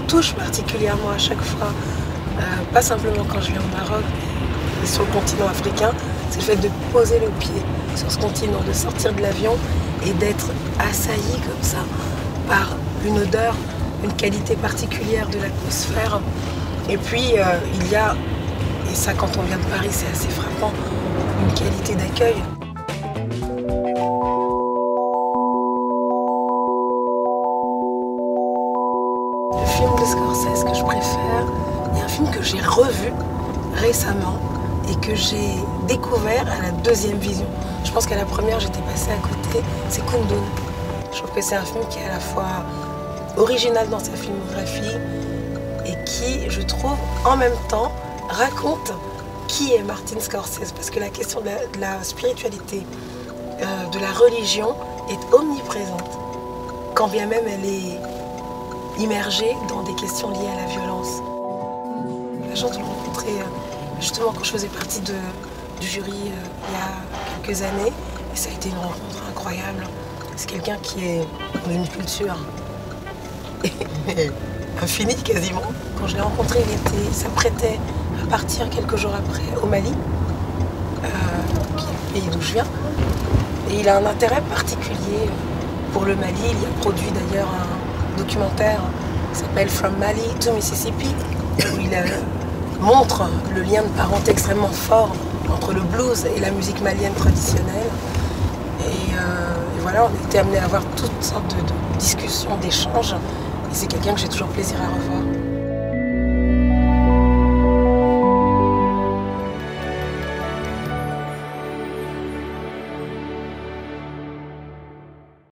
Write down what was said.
touche particulièrement à chaque fois, pas simplement quand je viens au Maroc, mais sur le continent africain, c'est le fait de poser le pied sur ce continent, de sortir de l'avion et d'être assailli comme ça par une odeur, une qualité particulière de l'atmosphère. Et puis il y a, et ça quand on vient de Paris c'est assez frappant, une qualité d'accueil. Le film de Scorsese que je préfère, il y a un film que j'ai revu récemment et que j'ai découvert à la deuxième vision. Je pense qu'à la première j'étais passée à côté, c'est Kundun. Je trouve que c'est un film qui est à la fois original dans sa filmographie et qui, je trouve, en même temps, raconte qui est Martin Scorsese. Parce que la question de la spiritualité, de la religion est omniprésente, quand bien même elle est immergée dans des questions liées à la violence. J'ai la chance de le rencontrer justement quand je faisais partie du jury il y a quelques années. Et ça a été une rencontre incroyable. C'est quelqu'un qui est d'une culture infinie quasiment. Quand je l'ai rencontré, il s'apprêtait à partir quelques jours après au Mali, qui est le pays d'où je viens. Et il a un intérêt particulier pour le Mali. Il y a produit d'ailleurs un documentaire qui s'appelle From Mali to Mississippi, où il montre le lien de parenté extrêmement fort entre le blues et la musique malienne traditionnelle. Et voilà, on a été amenés à avoir toutes sortes de discussions, d'échanges. Et c'est quelqu'un que j'ai toujours plaisir à revoir.